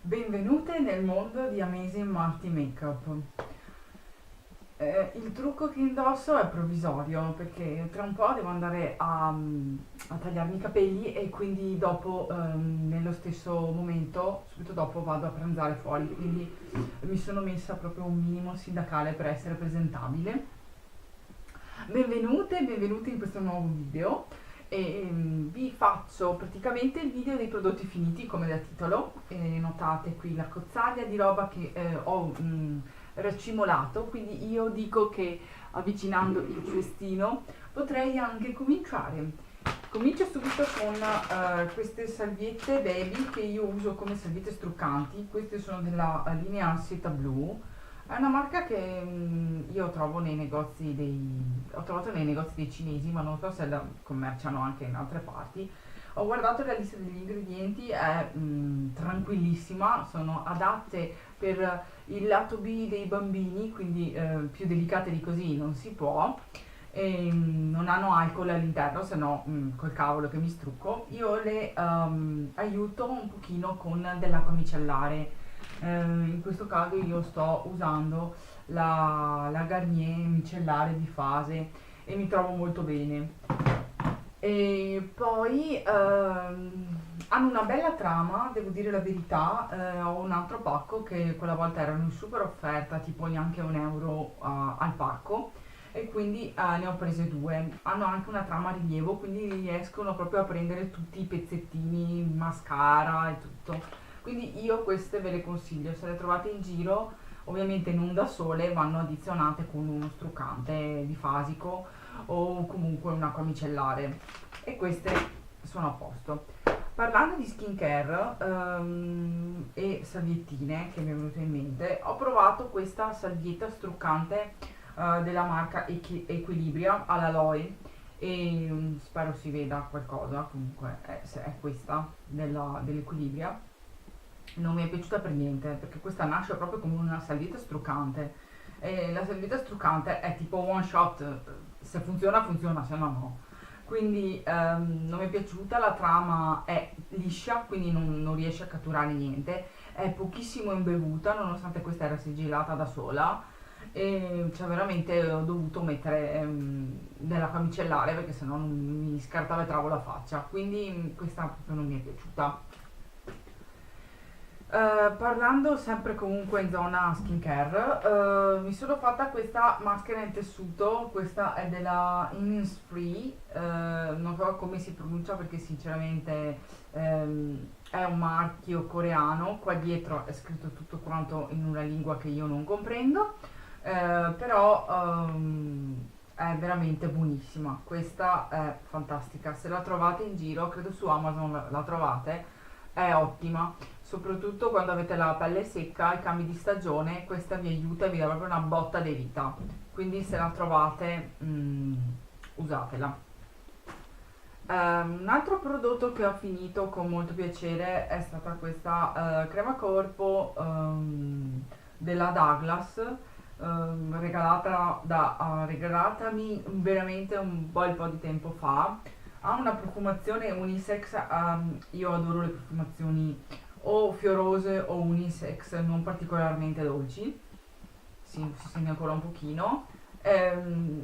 Benvenute nel mondo di Amazing Multi Makeup. Il trucco che indosso è provvisorio perché tra un po' devo andare a tagliarmi i capelli e quindi dopo, nello stesso momento, subito dopo vado a pranzare fuori, quindi mi sono messa proprio un minimo sindacale per essere presentabile. Benvenute e benvenuti in questo nuovo video e vi faccio praticamente il video dei prodotti finiti come da titolo e notate qui la cozzaglia di roba che ho racimolato, quindi io dico che avvicinando il cestino potrei anche cominciare. Comincio subito con queste salviette baby che io uso come salviette struccanti. Queste sono della linea Seta Blue. È una marca che io trovo nei negozi ho trovato nei negozi dei cinesi, ma non so se la commerciano anche in altre parti. Ho guardato la lista degli ingredienti, è tranquillissima, sono adatte per il lato B dei bambini, quindi più delicate di così non si può. E non hanno alcol all'interno, se no col cavolo che mi strucco. Io le aiuto un pochino con dell'acqua micellare. In questo caso io sto usando la Garnier micellare di fase e mi trovo molto bene. E poi hanno una bella trama, devo dire la verità. Ho un altro pacco che quella volta erano in super offerta, tipo neanche €1 al pacco, e quindi ne ho prese due. Hanno anche una trama a rilievo, quindi riescono proprio a prendere tutti i pezzettini, mascara e tutto. Quindi io queste ve le consiglio, se le trovate in giro, ovviamente non da sole, vanno addizionate con uno struccante bifasico o comunque un'acqua micellare e queste sono a posto. Parlando di skincare e salviettine che mi è venuto in mente, ho provato questa salvietta struccante della marca Equilibria all'aloe e spero si veda qualcosa, comunque se è questa dell'Equilibria. Non mi è piaciuta per niente perché questa nasce proprio come una salvietta struccante e la salvietta struccante è tipo one shot, se funziona funziona, se no no. Quindi non mi è piaciuta, la trama è liscia, quindi non riesce a catturare niente, è pochissimo imbevuta nonostante questa era sigillata da sola e cioè veramente ho dovuto mettere dell'acqua micellare perché sennò non mi scartava e travo la faccia, quindi questa proprio non mi è piaciuta. Parlando sempre comunque in zona skincare, mi sono fatta questa maschera in tessuto, questa è della Innisfree, non so come si pronuncia perché sinceramente è un marchio coreano, qua dietro è scritto tutto quanto in una lingua che io non comprendo, però è veramente buonissima, questa è fantastica, se la trovate in giro, credo su Amazon la trovate, è ottima soprattutto quando avete la pelle secca, i cambi di stagione, questa vi aiuta e vi dà proprio una botta di vita. Quindi se la trovate, usatela. Un altro prodotto che ho finito con molto piacere è stata questa crema corpo della Douglas, regalatami veramente un bel po' di tempo fa. Ha una profumazione unisex, io adoro le profumazioni o fiorose o unisex, non particolarmente dolci, si sente ancora un pochino.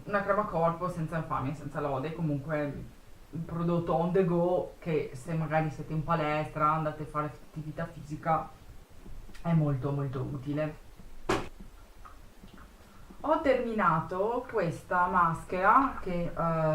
Una crema corpo senza infamia, senza lode, comunque un prodotto on the go che se magari siete in palestra, andate a fare attività fisica, è molto molto utile. Ho terminato questa maschera che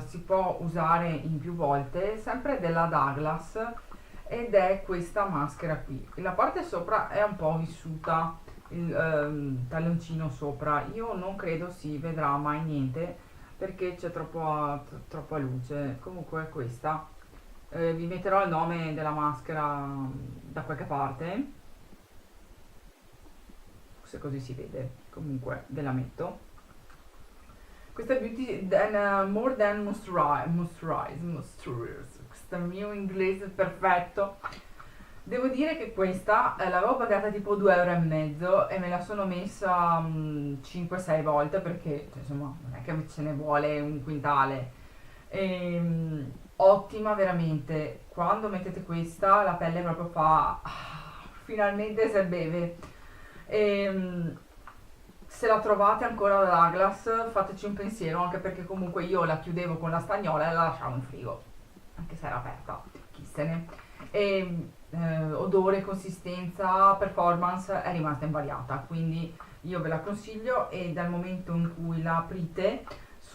si può usare in più volte, sempre della Douglas, ed è questa maschera qui. La parte sopra è un po' vissuta, il talloncino sopra. Io non credo si vedrà mai niente perché c'è troppa luce. Comunque è questa. Vi metterò il nome della maschera da qualche parte, se così si vede. Comunque ve la metto. Questa è Beauty More Than Moisturize. Questo mio inglese è perfetto. Devo dire che questa l'avevo pagata tipo €2,50 e me la sono messa 5-6 volte perché cioè, insomma non è che ce ne vuole un quintale. Ottima veramente. Quando mettete questa la pelle proprio fa finalmente si beve. E, se la trovate ancora da Douglas, fateci un pensiero, anche perché comunque io la chiudevo con la stagnola e la lasciavo in frigo, anche se era aperta, chi se ne. E odore, consistenza, performance è rimasta invariata, quindi io ve la consiglio e dal momento in cui la aprite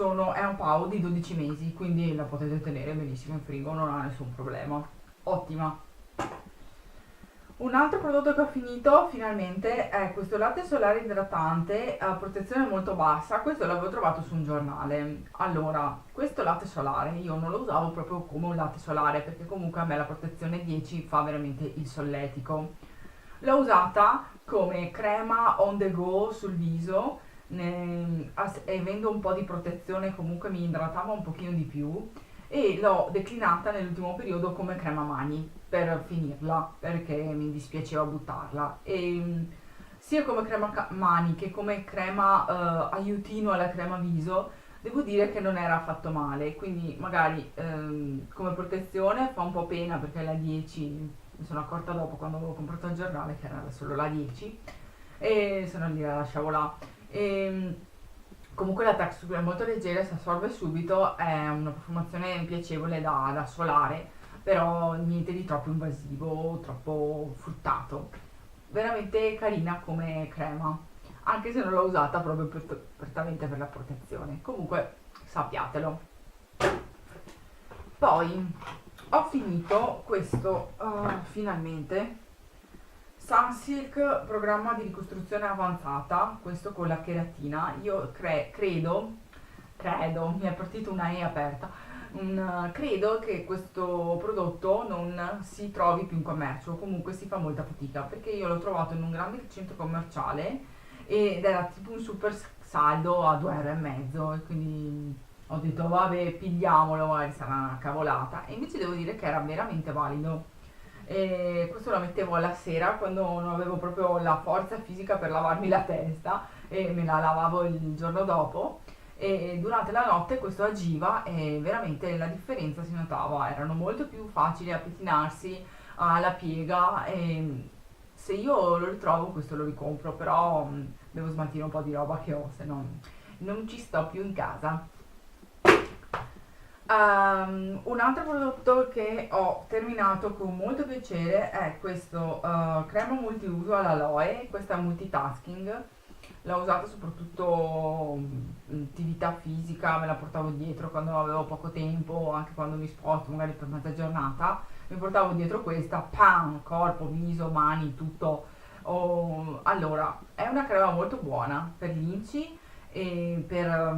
è un paio di 12 mesi, quindi la potete tenere benissimo in frigo, non ha nessun problema. Ottima. Un altro prodotto che ho finito finalmente è questo latte solare idratante a protezione molto bassa. Questo l'avevo trovato su un giornale. Allora, questo latte solare io non lo usavo proprio come un latte solare perché comunque a me la protezione 10 fa veramente il solletico. L'ho usata come crema on the go sul viso, avendo un po' di protezione comunque mi idratava un pochino di più e l'ho declinata nell'ultimo periodo come crema mani per finirla perché mi dispiaceva buttarla e sia come crema mani che come crema aiutino alla crema viso devo dire che non era affatto male, quindi magari come protezione fa un po' pena perché la 10 mi sono accorta dopo quando avevo comprato il giornale che era solo la 10 e se no lì la lasciavo là. E, comunque la texture è molto leggera, si assorbe subito, è una profumazione piacevole da solare, però niente di troppo invasivo, troppo fruttato. Veramente carina come crema, anche se non l'ho usata proprio prettamente per la protezione. Comunque sappiatelo. Poi ho finito questo finalmente Sunsilk programma di ricostruzione avanzata, questo con la cheratina. Io credo, mi è partita una E aperta, credo che questo prodotto non si trovi più in commercio, comunque si fa molta fatica perché io l'ho trovato in un grande centro commerciale ed era tipo un super saldo a 2,5 € e quindi ho detto vabbè pigliamolo, magari sarà una cavolata e invece devo dire che era veramente valido e questo lo mettevo alla sera quando non avevo proprio la forza fisica per lavarmi la testa e me la lavavo il giorno dopo e durante la notte questo agiva e veramente la differenza si notava, erano molto più facili a pettinarsi alla piega e se io lo ritrovo questo lo ricompro, però devo smaltire un po' di roba che ho, se no non ci sto più in casa. Un altro prodotto che ho terminato con molto piacere è questo crema multiuso all'aloe, questa è multitasking, l'ho usata soprattutto in attività fisica, me la portavo dietro quando avevo poco tempo, anche quando mi sposto magari per mezza giornata, mi portavo dietro questa, pam, corpo, viso, mani, tutto. Allora, è una crema molto buona per gli inci e per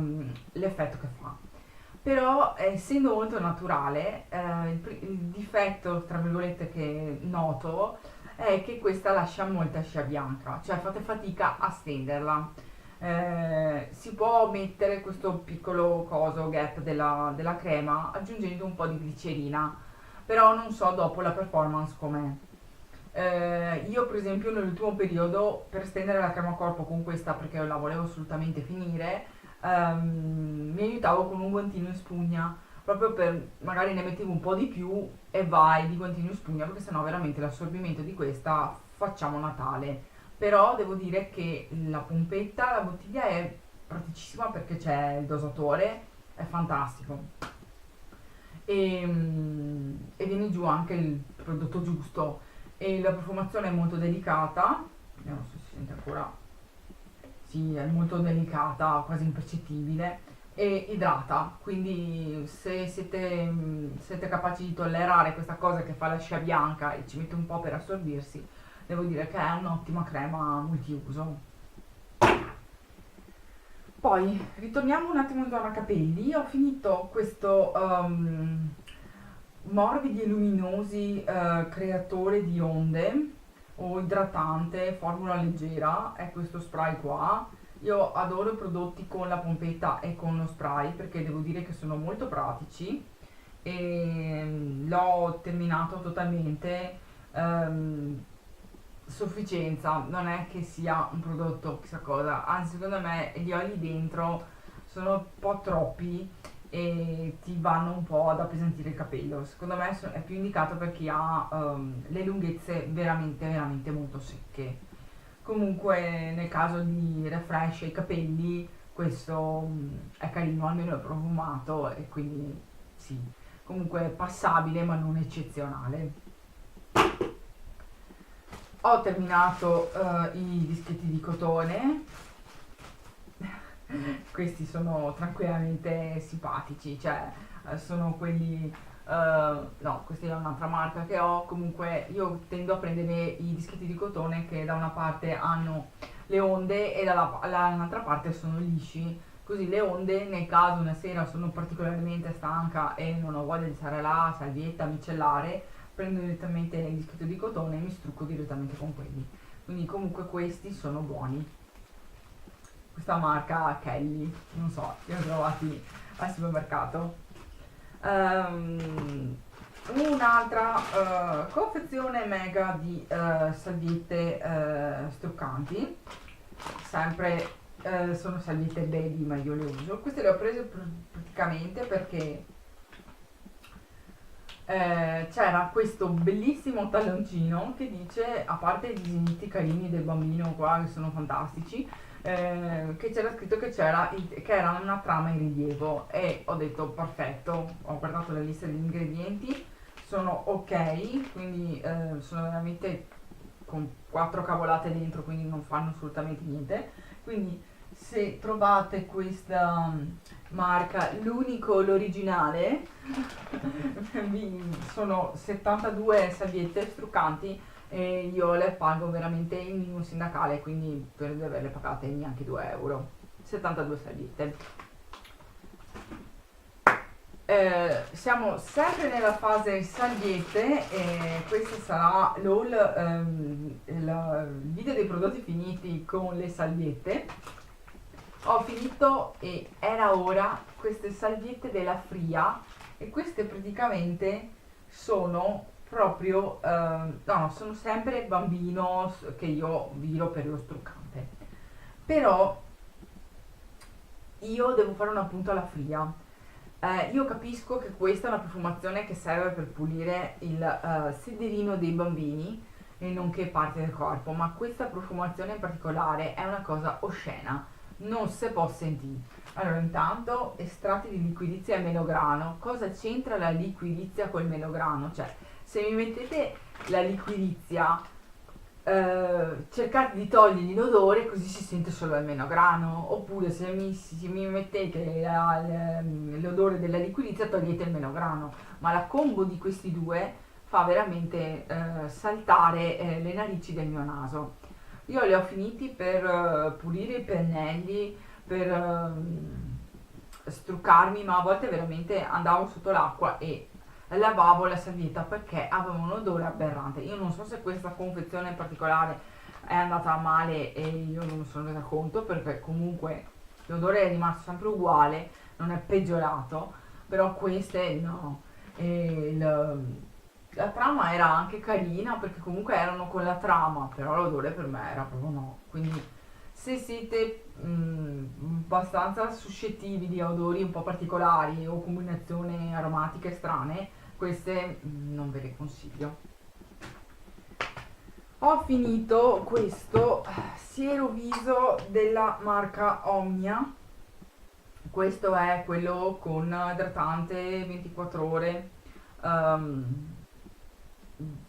l'effetto che fa però essendo molto naturale, il difetto, tra virgolette, che noto è che questa lascia molta scia bianca, cioè fate fatica a stenderla. Si può mettere questo piccolo coso gap della crema aggiungendo un po' di glicerina, però non so dopo la performance com'è. Io per esempio nell'ultimo periodo per stendere la crema corpo con questa perché la volevo assolutamente finire mi aiutavo con un guantino in spugna proprio per magari ne mettevo un po' di più e vai di guantino in spugna perché sennò veramente l'assorbimento di questa facciamo Natale però devo dire che la pompetta la bottiglia è praticissima perché c'è il dosatore è fantastico e viene giù anche il prodotto giusto e la profumazione è molto delicata non so se si sente ancora sì, è molto delicata, quasi impercettibile e idrata, quindi se siete capaci di tollerare questa cosa che fa la scia bianca e ci mette un po' per assorbirsi, devo dire che è un'ottima crema multiuso. Poi ritorniamo un attimo in zona capelli, ho finito questo morbidi e luminosi creatore di onde o idratante, formula leggera, è questo spray qua. Io adoro i prodotti con la pompetta e con lo spray perché devo dire che sono molto pratici e l'ho terminato totalmente. Sufficienza, non è che sia un prodotto chissà cosa, anzi secondo me gli oli dentro sono un po' troppi e ti vanno un po' ad appesantire il capello. Secondo me è più indicato per chi ha le lunghezze veramente veramente molto secche. Comunque nel caso di refresh ai capelli questo è carino, almeno è profumato e quindi sì, comunque è passabile ma non eccezionale. Ho terminato i dischetti di cotone. Questi sono tranquillamente simpatici, cioè sono quelli, no, questa è un'altra marca che ho. Comunque io tendo a prendere i dischetti di cotone che da una parte hanno le onde e dall'altra parte sono lisci, così le onde nel caso una sera sono particolarmente stanca e non ho voglia di stare là, salvietta, micellare, prendo direttamente il dischetto di cotone e mi strucco direttamente con quelli. Quindi comunque questi sono buoni. Questa marca Kelly, non so, li ho trovati al supermercato. Un'altra confezione mega di salviette struccanti, sempre sono salviette baby ma io le uso. Queste le ho prese praticamente perché c'era questo bellissimo talloncino che dice, a parte i disegnetti carini del bambino qua che sono fantastici, che c'era scritto che che era una trama in rilievo e ho detto perfetto, ho guardato la lista degli ingredienti, sono ok, quindi sono veramente con quattro cavolate dentro, quindi non fanno assolutamente niente. Quindi se trovate questa marca, l'unico, l'originale, sono 72 salviette struccanti e io le pago veramente in minimo sindacale, quindi per di averle pagate neanche 2 euro. 72 salviette. Siamo sempre nella fase salviette e questo sarà l'haul, il video dei prodotti finiti con le salviette. Ho finito e era ora queste salviette della Fria e queste praticamente sono proprio, no, sono sempre bambino che io viro per lo struccante. Però io devo fare un appunto alla Fria. Io capisco che questa è una profumazione che serve per pulire il sederino dei bambini e nonché parte del corpo, ma questa profumazione in particolare è una cosa oscena, non si può sentire. Allora, intanto, estratti di liquirizia e melograno. Cosa c'entra la liquirizia col melograno? Cioè, se mi mettete la liquirizia, cercate di togliergli l'odore così si sente solo il melograno, oppure se mi mettete l'odore della liquirizia togliete il melograno, ma la combo di questi due fa veramente saltare le narici del mio naso. Io li ho finiti per pulire i pennelli, per struccarmi, ma a volte veramente andavo sotto l'acqua e lavavo la salvietta perché aveva un odore aberrante. Io non so se questa confezione in particolare è andata male e io non mi sono resa conto, perché comunque l'odore è rimasto sempre uguale, non è peggiorato, però queste no. E la trama era anche carina perché comunque erano con la trama, però l'odore per me era proprio no. Quindi se siete abbastanza suscettibili a odori un po' particolari o combinazioni aromatiche strane, queste non ve le consiglio. Ho finito questo siero viso della marca Omnia. Questo è quello con idratante 24 ore.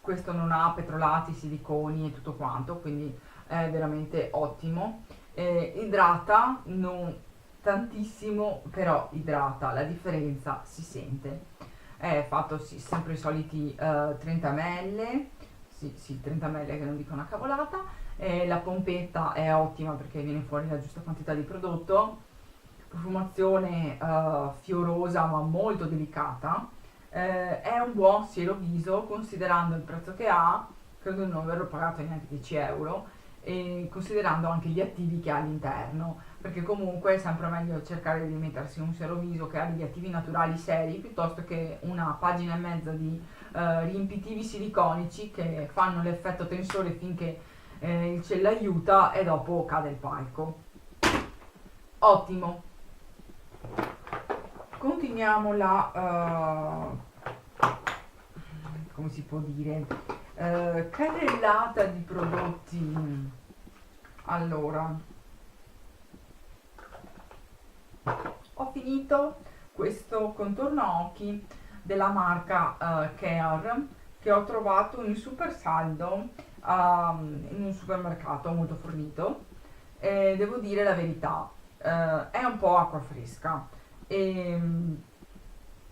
Questo non ha petrolati, siliconi e tutto quanto, quindi è veramente ottimo. Idrata non tantissimo, però idrata, la differenza si sente. È fatto sì, sempre i soliti 30 ml, sì, 30 ml che non dico una cavolata. La pompetta è ottima perché viene fuori la giusta quantità di prodotto. Profumazione fiorosa ma molto delicata. È un buon siero viso considerando il prezzo che ha, credo di non averlo pagato neanche 10 euro, e considerando anche gli attivi che ha all'interno, perché comunque è sempre meglio cercare di mettersi un siero viso che ha degli attivi naturali seri piuttosto che una pagina e mezza di riempitivi siliconici che fanno l'effetto tensore finché il gel aiuta e dopo cade il palco. Ottimo. continuiamo la come si può dire, carrellata di prodotti. Allora, ho finito questo contorno occhi della marca Care, che ho trovato in super saldo in un supermercato molto fornito, e devo dire la verità, è un po' acqua fresca. E,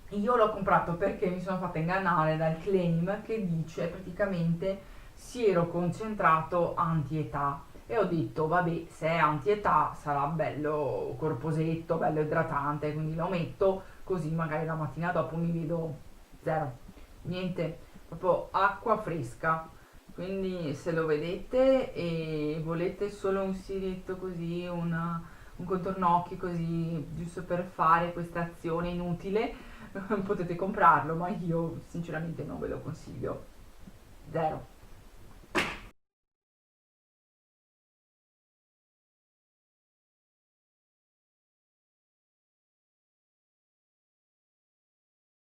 io l'ho comprato perché mi sono fatta ingannare dal claim che dice praticamente siero concentrato anti-età, e ho detto vabbè, se è anti-età sarà bello corposetto, bello idratante, quindi lo metto così magari la mattina dopo mi vedo zero, niente, proprio acqua fresca. Quindi se lo vedete e volete solo un siretto così, un contorno occhi così, giusto per fare questa azione inutile, potete comprarlo, ma io sinceramente non ve lo consiglio. Zero.